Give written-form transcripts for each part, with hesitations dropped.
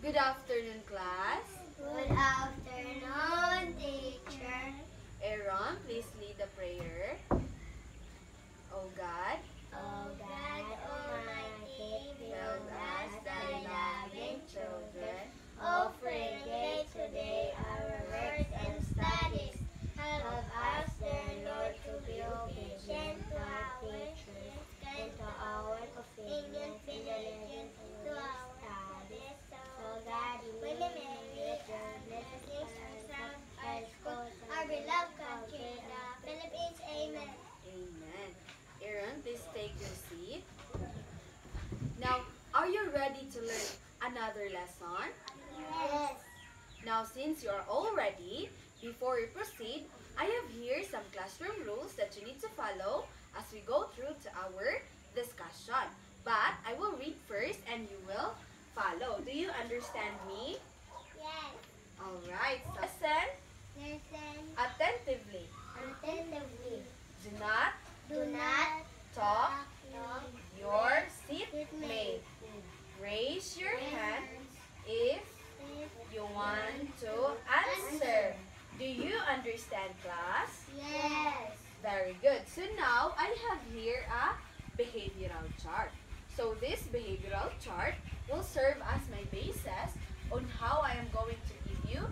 Good afternoon, class. Good afternoon, teacher. Aaron, please lead the prayer. O God, O God Almighty, build us thy loving children, offering thee today our works and studies. Help us, dear Lord, to be obedient to our teachers and to our opinions in relation to our studies, so that we may merit your blessings ourselves, our schools, our beloved country, the Philippines. Amen. amen. Aaron, please take your seat. Now, are you ready to learn another lesson? Yes. Now, since you are all ready, before we proceed, I have here some classroom rules that you need to follow as we go through to our discussion. But I will read first and you will follow. Do you understand me? Yes. Alright, so listen Listen attentively. attentively. Do not Do not talk talk your seatmate. seatmate. Raise your hand If if you want to answer. Do you understand, class? yes. Very good. So now I have here a behavioral chart. So this behavioral chart will serve as my basis on how I am going to give you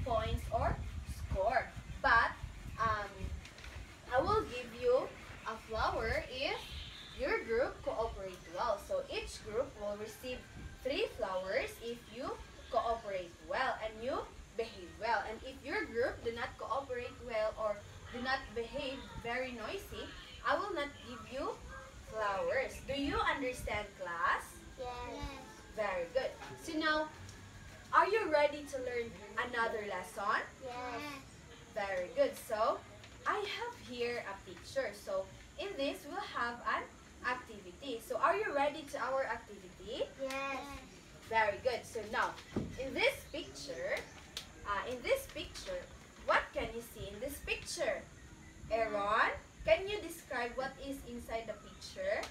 points or score. But I will give you a flower if your group cooperate well. So each group will receive 3 flowers if you cooperate well and you behave well. And if your group do not cooperate well or do not behave very noisy, I will not give you flowers. Do you understand, class? Yes. Very good. So now, are you ready to learn another lesson? Yes. Very good. So, I have here a picture. So, in this, we'll have an activity. So, are you ready to our activity? Yes. Very good. So now, in this picture, what can you see in this picture? Aaron, can you describe what is inside the picture?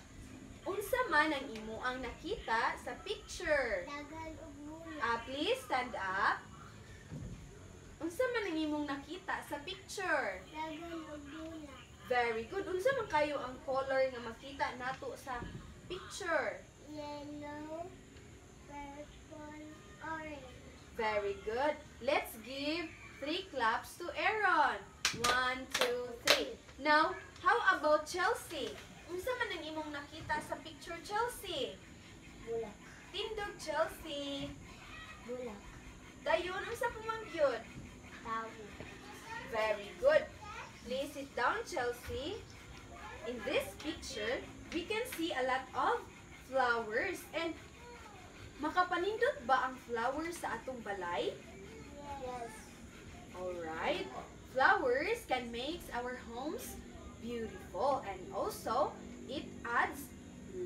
Unsa man ang imo ang nakita sa picture? Dagan ug mula. Please stand up. Unsa man ang imong nakita sa picture? Dagan ug mula. Very good. Unsa man kayo ang color nga makita nato sa picture? Yellow, purple, orange. Very good. Let's give 3 claps to Aaron. 1, 2, 3. Now, how about Chelsea? Unsa man ang imong nakita sa picture, Chelsea? Bulak. Tindog, Chelsea. Bulak. Dayon, unsa pa man gyud? Tabo. Very good. Please sit down, Chelsea. In this picture, we can see a lot of flowers. And makapanindot ba ang flowers sa atong balay? Yes. Alright. Flowers can make our homes beautiful and also it adds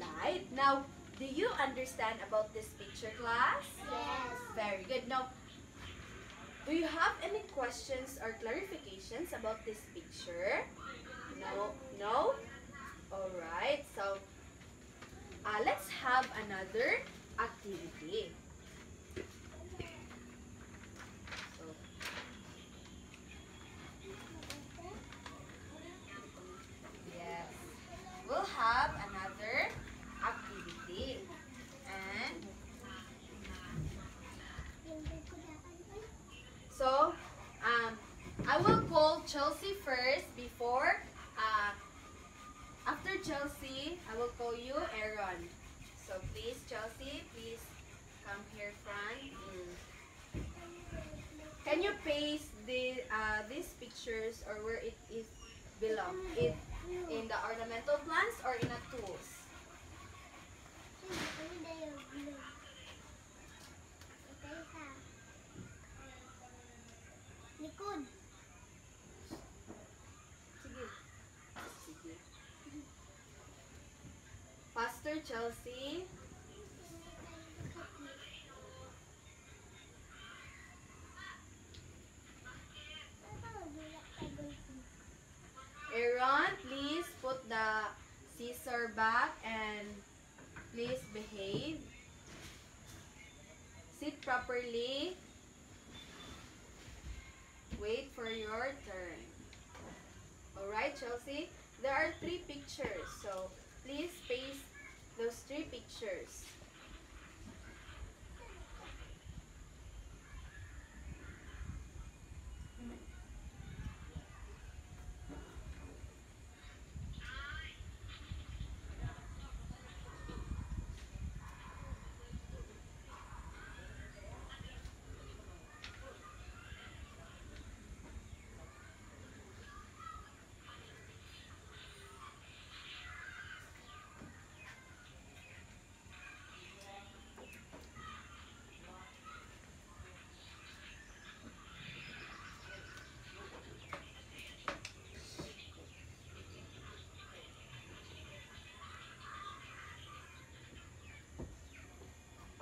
light. Now, do you understand about this picture, class? Yes. Very good. Now, do you have any questions or clarifications about this picture? No? No? Alright. So, let's have another activity. So, yes. We'll have another activity. And so, I will call Chelsea first before, after Chelsea, I will call you Aaron. So please, Chelsea, please come here front. Can you paste these pictures or where it is belong? It in the ornamental plants or in a tools? Likod. Sige. Sige. Faster, Chelsea. Aaron, please put the scissor back and please behave. Sit properly. Wait for your turn. Alright, Chelsea? There are 3 pictures, so please paste those 3 pictures.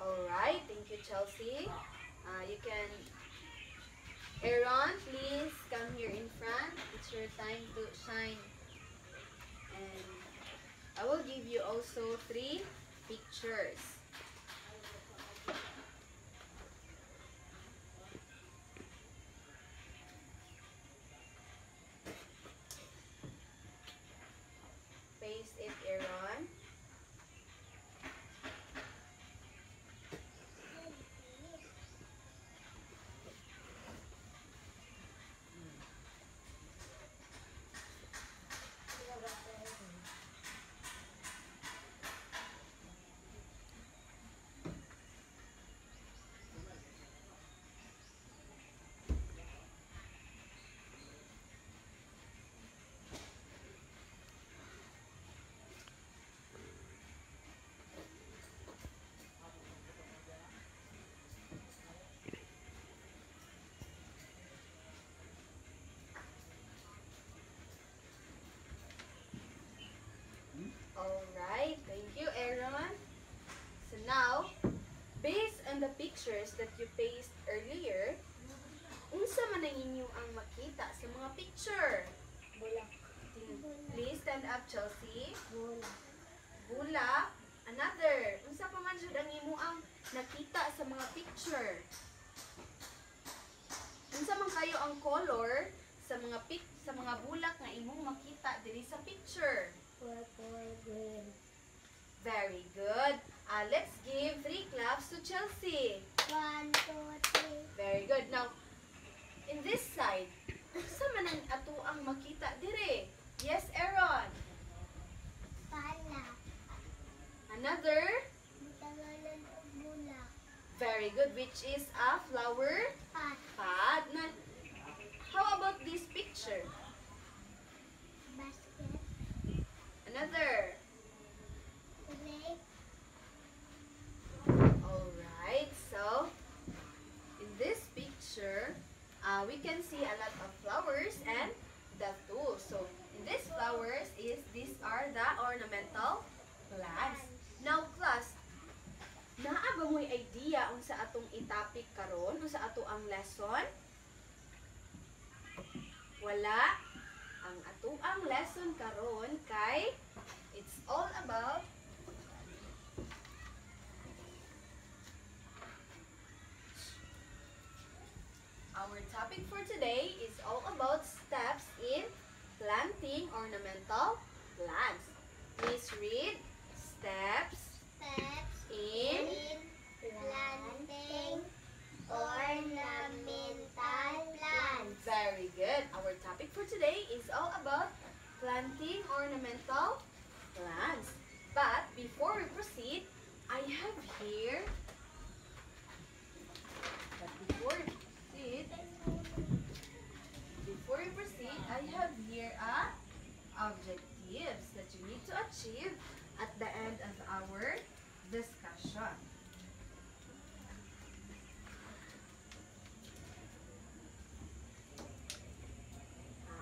Alright, thank you, Chelsea. You can, Aaron, please come here in front. It's your time to shine. And I will give you also 3 pictures. Paste it, Aaron. Alright, thank you, Aaron. So now, based on the pictures that you pasted earlier, unsa man ang inyo ang makita sa mga picture? Bulak. Please stand up, Chelsea. Bulak. Bula. Another. Unsa pa man jud ang imo ang nakita sa mga picture? Unsa man kayo ang color sa mga bulak nga imong makita diri sa picture? Purple, green. Very good. Let's give 3 claps to Chelsea. 1, 2, 3. Very good. Now, in this side, unsa man ang ato ang makita dire? Yes, Aaron. Pala. Another. Matagalan o bulak. Very good. Which is a flower Pot. pot. Now, how about this picture? Basket. Another. Grape. Alright, so in this picture, we can see a lot of flowers and the tools. So in these flowers, these are the ornamental plants. Now class, naa ba mo'y idea unsa atong itapik karon, unsa ato ang lesson? Wala. Ang ato ang lesson karon kay it's all about our topic for today is all about steps in planting ornamental plants. Please read steps Steps in planting ornamental plants. Very good. Our topic for today is all about planting ornamental plants. But before we proceed, I have here. But before we proceed, I have here objectives that you need to achieve at the end of our discussion.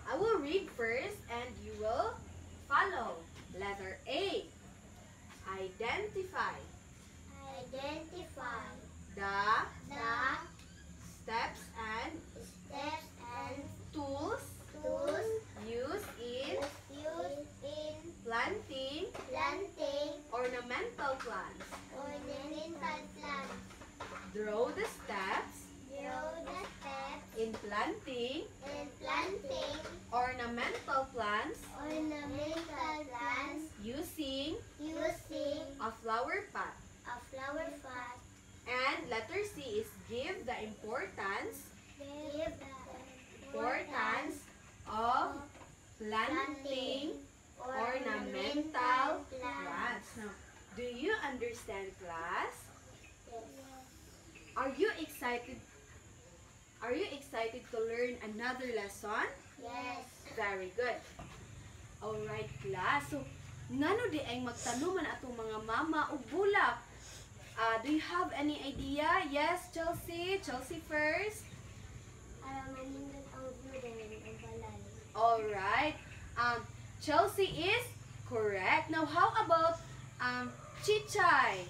I will read first and you will follow. Letter A. Identify Identify the the steps and steps and tools tools used in used in planting planting ornamental plants. ornamental plants. Draw the steps Draw the steps in planting in planting ornamental plants ornamental plants using using a flower pot. a flower pot. And letter C is give the importance Give the importance of planting ornamental plants. Now, do you understand, class? Are you excited? Are you excited to learn another lesson? Yes. Very good. Alright, class. So, ngano di ay magtanuman atong mga mama o bulak? Do you have any idea? Yes, Chelsea? Chelsea first. Para manindot ang bulan ang balay. Alright. Chelsea is correct. Now, how about Chichay?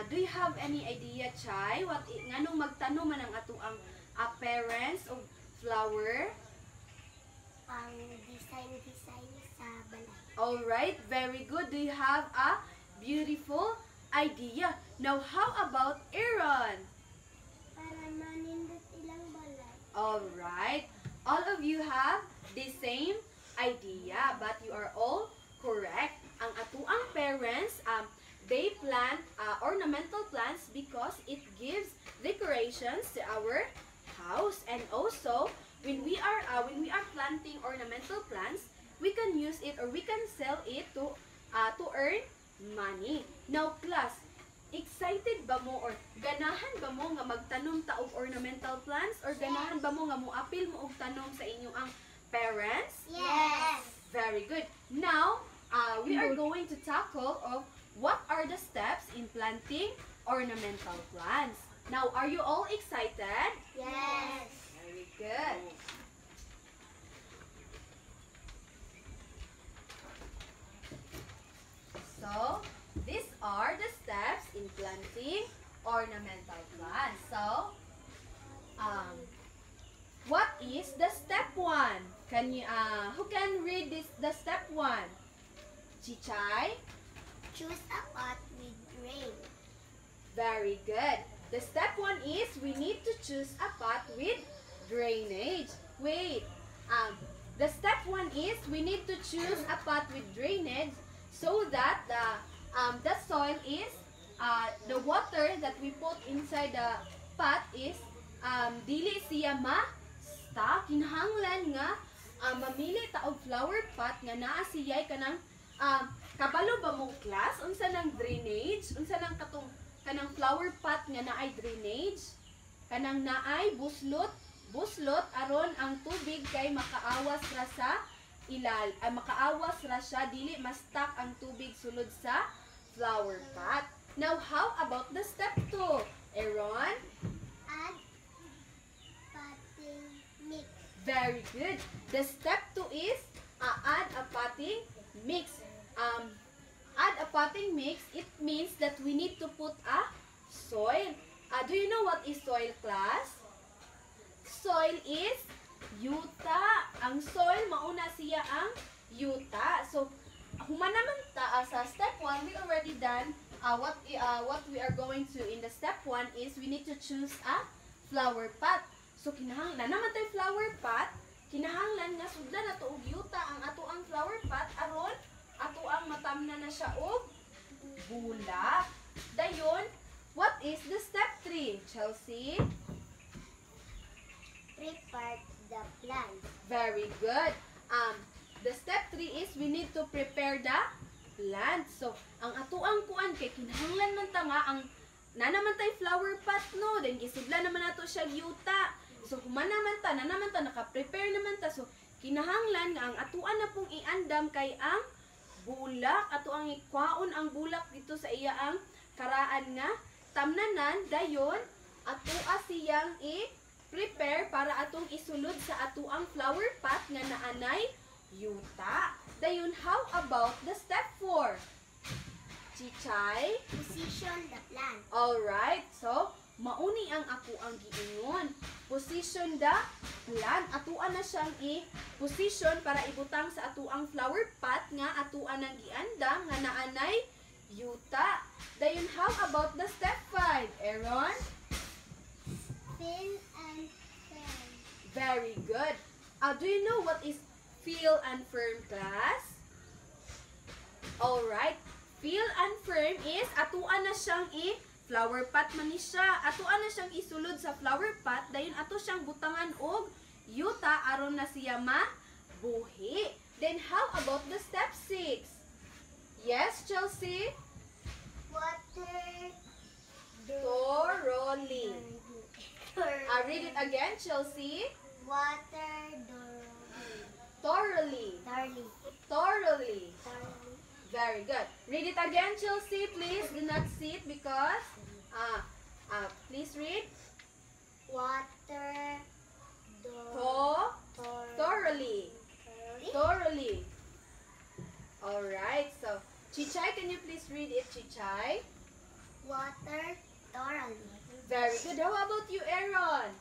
Do you have any idea, Chay? Nganong magtanuman ang ato ang parents of flower? Pang design sa balay. Alright, very good. Do you have a beautiful idea? Now, how about Aaron? Para manindot ilang balay. Alright. All of you have the same idea, but you are all correct. Ang atuang parents, they plant ornamental plants because it gives decorations to our house. And also, when we are planting ornamental plants, we can use it or we can sell it to earn money. Now, class, excited ba mo or ganahan ba mo nga magtanom ta og ornamental plants or ganahan ba mo nga moapil mo og tanom sa inyong ang parents? Yes. Very good. Now, we are going to tackle of what are the steps in planting ornamental plants. Now, are you all excited? Yes. Very good. So, these are the steps in planting ornamental plants. So, what is the step 1? Can you, who can read this? The step 1? Chichay? Choose a pot with rain. Very good. The step 1 is we need to choose a pot with drainage. Wait. The step 1 is we need to choose a pot with drainage so that the soil is the water that we put inside the pot is dili siya ma-stuck. Kinahanglan nga mamili ta og flower pot nga naa siya kanang kabalo ba mong class unsa nang drainage, unsa nang kanang flower pot nga naay drainage, kanang naay buslot aron ang tubig kay makaawas ra sa makaawas ra siya dili ma-stuck ang tubig sulod sa flower pot. Now, how about the step 2? Aaron? Add potting mix. Very good. The step 2 is add a potting mix. Add a potting mix, it means that we need to put a soil. Do you know what is soil, class? Soil is yuta. Ang soil, mauna siya ang yuta. So, humanaman ta sa step 1, we already done what we are going to in the step 1 is we need to choose a flower pot. So, kinahanglan naman tayo flower pot, kinahanglan nga sudlan na to og yuta ang ato ang flower pot aron ato ang matamna na siya og bulak. Dayon, what is the step 3, Chelsea? Prepare the plant. Very good. The step 3 is we need to prepare the plant. So, ang ato ang kuan kay kinahanglan man ta nga ang nanaman tay flower pot no, then gisudlan naman nato siya yuta. So, human naman ta, nanaman ta naka-prepare naman ta. So, kinahanglan nga ang atuan na pong iandam kay ang bulak, ato ang ikwaon ang bulak dito sa iya ang karaan nga tamnanan dayon ato siyang i-prepare para atong isulod sa ato ang flower pot nga naanay yuta. Dayon, how about the step 4? Chichay? Position the plant. Alright, so mauni ang ako ang giingon. Position the plant. Atuan na siyang i-position para ibutang sa atuang flower pot nga atuan ang giandam nga naanay yuta. Dayon, how about the step 5? Aaron? Feel and firm. Very good. Do you know what is feel and firm, class? Alright. Feel and firm is atuan na siyang flower pot man ni siya. Atuan na siyang isulod sa flower pot. Dayon ato siyang butangan og yuta aron na siya mabuhi. Then how about the step 6? Yes, Chelsea? Water. Thoroughly. Read it again, Chelsea. Water. Thoroughly. Thoroughly. Thoroughly. Thoroughly. Very good. Read it again, Chelsea. Please do not sit because please read. Water. Thoroughly. Thoroughly. Alright, so Chichai, can you please read it, Chichai? Water. Thoroughly. Very good. How about you, Aaron?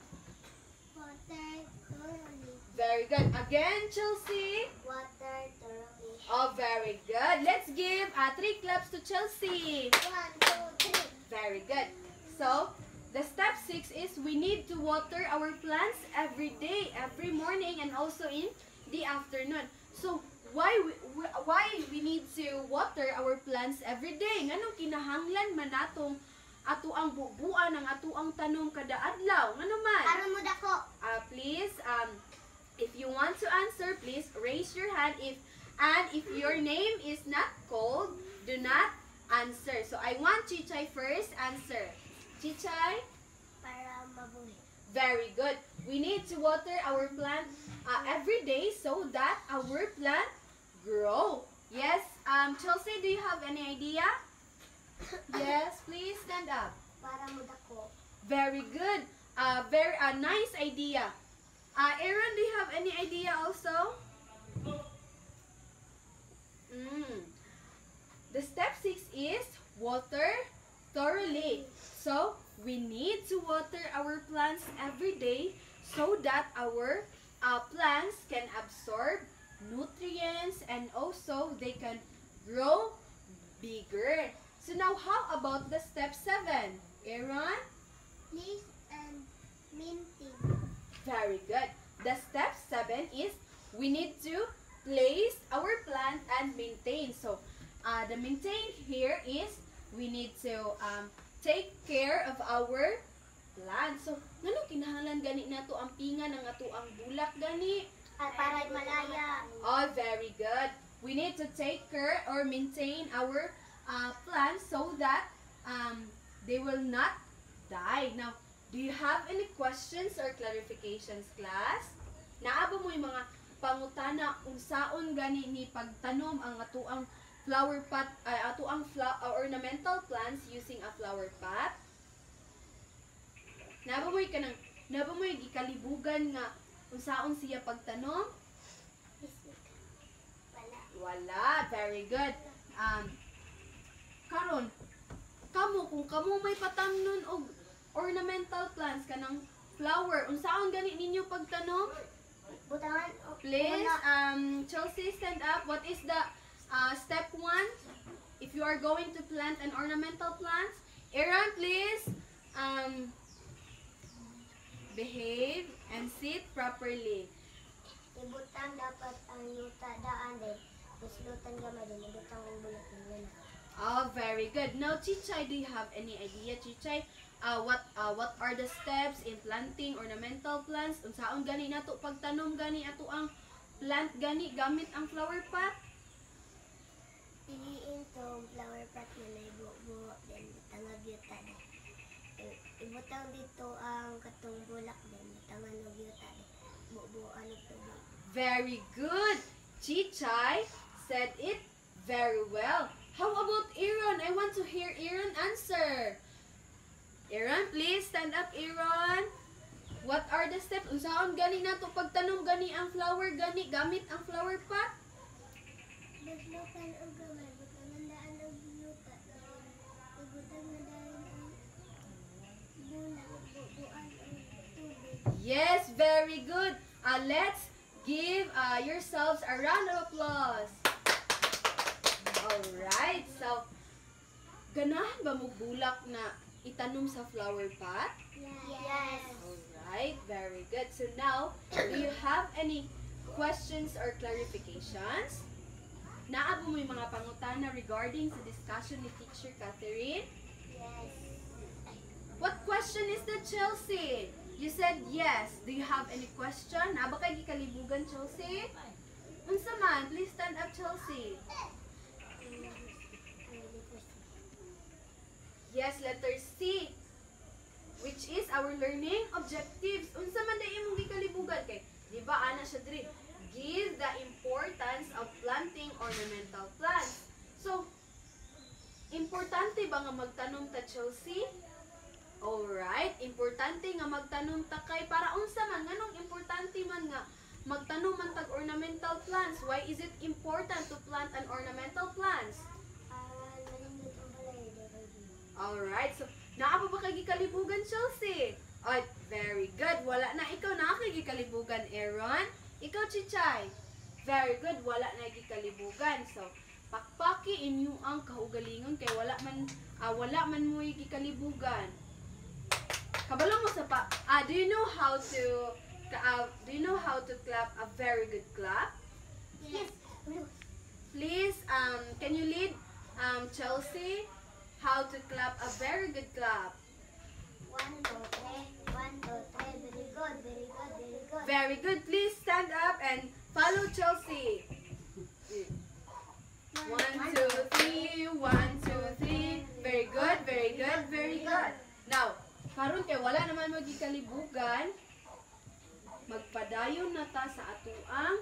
Water. Thoroughly. Very good. Again, Chelsea. Water. Thoroughly. Oh, very good. Let's give 3 claps to Chelsea. 1, 2, 3. Very good. So, the step 6 is we need to water our plants every day, every morning, and also in the afternoon. So, why we need to water our plants every day? Nganong kinahanglan man natong ato ang bubuan ng ato ang tanom kada adlaw? Ngano man? Aron mo dako. Please, if you want to answer, please raise your hand. If your name is not called, do not answer. So, I want Chichay first answer. Chichay? Para mabuhi. Very good. We need to water our plant every day so that our plant grow. Yes, Chelsea, do you have any idea? Yes, please stand up. Para mo dako. Very good. Very nice idea. Aaron, do you have any idea also? The step 6 is water thoroughly. So, we need to water our plants every day so that our plants can absorb nutrients and also they can grow bigger. So now, how about the step 7? Aaron? Place and maintain. Very good. The step 7 is we need to place our plant and maintain. So, the maintain here is we need to take care of our plant. So, ngano kinahanglan gani nato ang pinga ng ato ang bulak gani? Para malaya. Oh, very good. We need to take care or maintain our plants so that they will not die. Now, do you have any questions or clarifications, class? Naaba mo yung mga pangutana unsaon gani ni pagtanom ang ato ang flower pot, ato ang ornamental plants using a flower pot? Naaba mo yung gikalibugan nga unsaon siya pagtanom? Wala. Wala. Very good. Karon, kung kamo may patamnon og ornamental plants kanang flower, unsaon gani ninyo pagtanom? Butangan. Please, Chelsea, stand up. What is the step 1? If you are going to plant an ornamental plant, Aaron, please, behave and sit properly. Ibutang dapat ang yuta daan din. Buslutan gamay din. Ibutang ang bulat din. Oh, very good. Now, Chichay, do you have any idea, Chichay? What are the steps in planting ornamental plants? Unsaon gani nato pagtanom gani ato ang plant gani gamit ang flower pot? Piliin tong flower pot na naibuo din tangag yuta din. Ibutang dito ang katong bulak din tangan og yuta din. Bubuan og tubig. Very good. Chichay said it very well. How about Aaron? I want to hear Aaron answer. Aaron, please stand up, Aaron. What are the steps? Unsaon gani nato pagtanom gani ang flower gani gamit ang flower pot? Buslutan og gamay, butangan daan og yuta. Ibutang na daan ang bulak, bubuan og tubig. Yes, very good. Let's give yourselves a round of applause. Alright, so ganahan ba mo bulak na itanom sa flower pot? Yes. right, very good. So now, do you have any questions or clarifications? Naabo mo yung mga pangutana regarding sa discussion ni Teacher Catherine? Yes. What question is that, Chelsea? You said yes. Do you have any question? Naaba kay gikalibugan, Chelsea? Unsa man? Please stand up, Chelsea. Yes, letter C. Which is our learning objectives. Unsa man dai imong gikalibugan kay, di ba ana siya diri? Give the importance of planting ornamental plants. So, importante ba nga magtanom ta, Chelsea? Alright, importante nga magtanom ta kay para unsa man nganong importante man nga magtanom man tag ornamental plants. Why is it important to plant an ornamental plants? Alright, so naa pa ba kay gikalibugan, Chelsea? Alright, very good. Wala na ikaw na kay gikalibugan, Aaron. Ikaw, Chichay. Very good. Wala na gikalibugan. So, pakpaki inyo ang kaugalingon kay wala man mo gikalibugan. Kabalo mo sa pa. Do you know how to clap a very good clap? Yes. Please, can you lead Chelsea how to clap a very good clap? 1, 2, 3. 1, 2, 3. Very good. Very good. Very good. Very good. Please stand up and follow Chelsea. 1, 2, 3. 1, 2, 3. Very good. Very good. Very good. Now, karon kay wala naman magikalibugan, magpadayon na ta sa atuang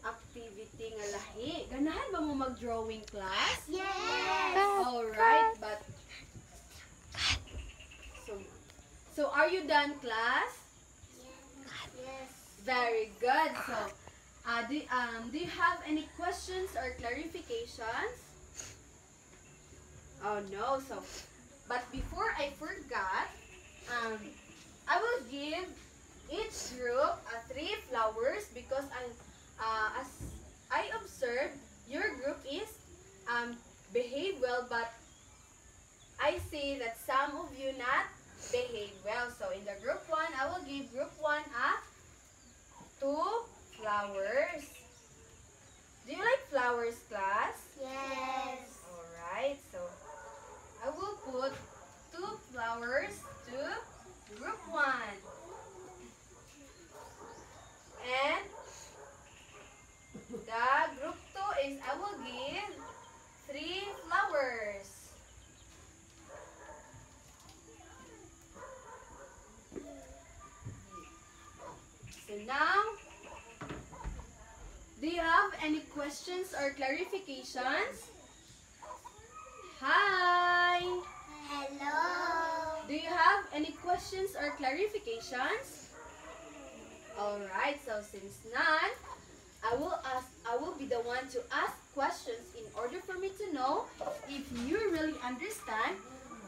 activity nga lahi. Ganahan ba mo mag-drawing class? Yes. Alright, but so are you done, class? Yes. Very good. So, do you have any questions or clarifications? Oh no. So, but before I forgot, I will give each group 3 flowers because as I observed, your group is behave well, but I see that some of you not behave well. So in the group 1, I will give group 1 2 flowers. Do you like flowers, class? Yes. Alright, so I will put 2 flowers to group 1. And the group 2 is I will give 3 flowers. So now, do you have any questions or clarifications? Hi! Hello. Do you have any questions or clarifications? Alright, so since none, I will be the one to ask questions in order for me to know if you really understand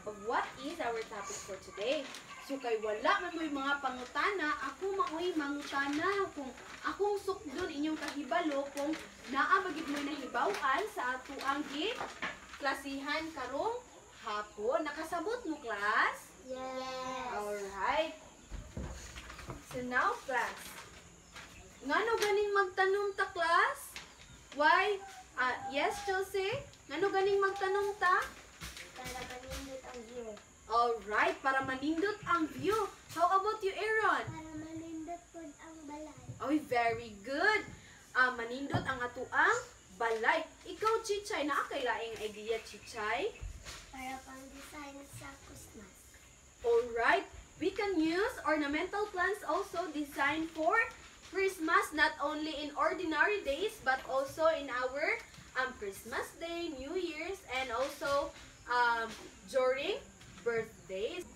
of what is our topic for today. So kay wala man mo'y mga pangutana, ako maoy mangutana kung akong sukdon inyong kahibalo kung naabagid mo'y nahibawan sa ato ang klasihan karong hapon. Nakasabot mo, class? Yes. Alright. So now, class, ngano ganing magtanong ta, class? Why? Yes, Chelsea? Ngano ganing magtanong ta? Para manindot ang view. Alright, para manindot ang view. How about you, Aaron? Para manindot po ang balay. Oy, very good. Manindot ang atuang balay. Ikaw, Chichay, naa kay laing idea, Chichay? Para pang design sa Christmas. Alright, we can use ornamental plants also designed for Christmas, not only in ordinary days, but also in our Christmas Day, New Year's, and also during birthdays.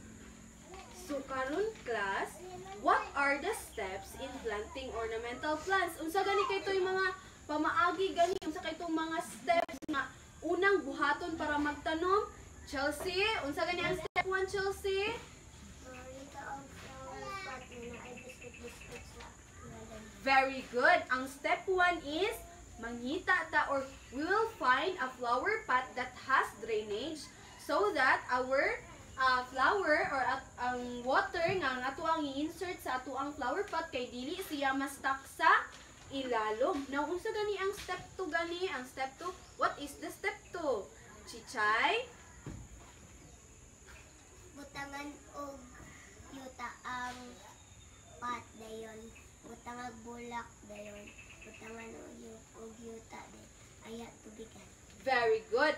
So karon, class, what are the steps in planting ornamental plants? Unsa gani kay toy mga pamaagi gani, unsa kay tong mga steps nga unang buhaton para magtanom? Chelsea, unsa gani ang step 1, Chelsea? Marita ang flower pot na naibiscuit-biscuit sa ilalim. Very good. Ang step 1 is mangita ta or we will find a flower pot that has drainage so that our flower or ang water nga ang ato ang i-insert sa ato ang flower pot kay dili siya ma-stuck sa ilalom. Now, unsa gani ang step 2 gani? Ang step 2, what is the step 2? Chichay? Butangan og yuta ang pot dayon. Butang ang bulak dayon. Butangan og yuta dayon. Aya tubigan. Very good.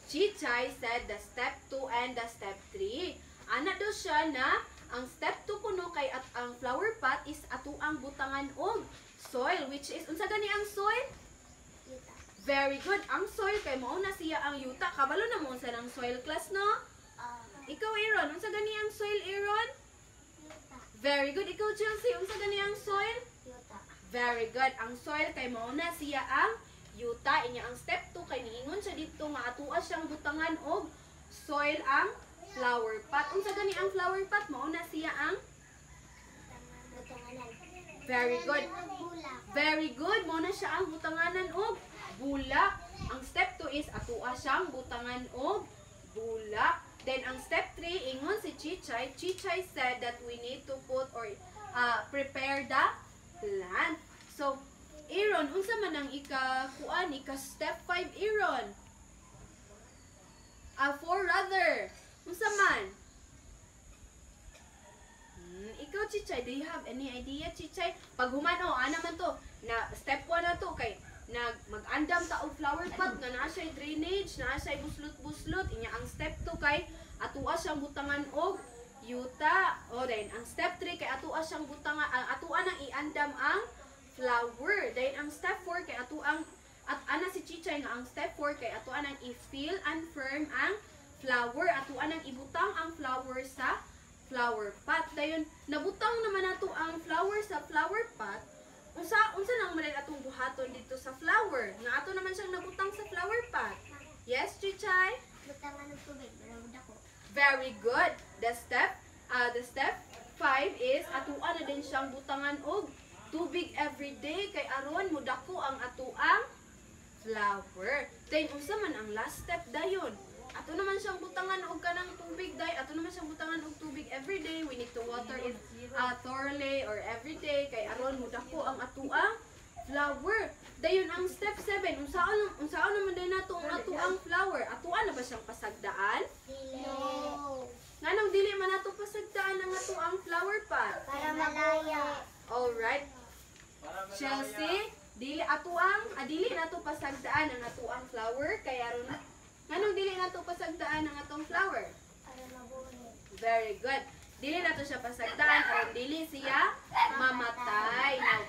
Chichay said the step 2 and the step 3. Ana daw siya na ang step 2 kuno kay at ang flower pot is ato ang butangan og soil, which is unsa gani ang soil? Yuta. Very good. Ang soil kay mao na siya ang yuta. Kabalo na mo unsa ng soil class no? Ikaw Aaron, unsa gani ang soil Aaron? Yuta. Very good. Ikaw Chelsea, unsa gani ang soil? Yuta. Very good. Ang soil kay mao na siya ang yuta. Inya ang step 2 kay niingon siya dito nga atuwa siyang butangan og soil ang flower pot. Unsa gani ang flower pot? Mao na siya ang Butanganan. very good. Bulak. Very good. Mao na siya ang butanganan og bulak. Ang step 2 is atuwa siyang butangan og bulak. Then ang step 3 ingon si Chichay. Chichay said that we need to put or prepare the plant. So Aaron, unsa man ang ika-kuan, ika-step 5, Aaron? 4 rather. Unsa man? Ikaw, Chichay, do you have any idea, Chichay? Pag humano, ana man to, na step 1 na to, kay mag-andam ta og flower pot, nga naa siya drainage, naa siya buslot-buslot. Inya ang step 2 kay, atuwa siyang butangan og yuta. O, then, ang step 3 kay atuwa siyang butangan, atuwa nang iandam ang flower. Then ang step 4 kay ato ang at ana si Chichay nga ang step 4 kay ato nang i-fill and firm ang flower. Ato nang ibutang ang flower sa flower pot. Dayon nabutang naman nato ang flower sa flower pot. Unsa nang man atong buhaton dito sa flower? Nga ato naman siyang nabutang sa flower pot. Yes, Chichay? Butangan og tubig. Barawd ako. Very good. The step 5 is atuan na din siyang butangan og tubig everyday kay aron mudako ang atuang flower. Then unsa man ang last step dayon? Ato naman siyang butangan og kanang tubig day. Ato naman siyang butangan og tubig everyday. We need to water it thoroughly or everyday kay aron mudako ang atuang flower. Dayon ang step 7, unsaon naman din nato ang atuang flower? Atuan na ba siyang pasagdaan? No. Nganong dili man nato pasagdaan ang atuang flower pot? Para malaya. Alright. Chelsea, dili nato pasagdaan ang atuang flower kay aron nganong dili nato pasagdaan ang atong flower? Para mabuhay. Very good. Dili nato siya pasagdaan aron dili siya mamatay. Now,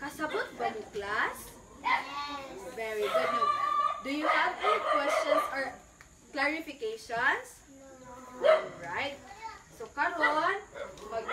kasabot ba mo class? Yes. Very good. Now, do you have any questions or clarifications? No. Alright. So karon, mag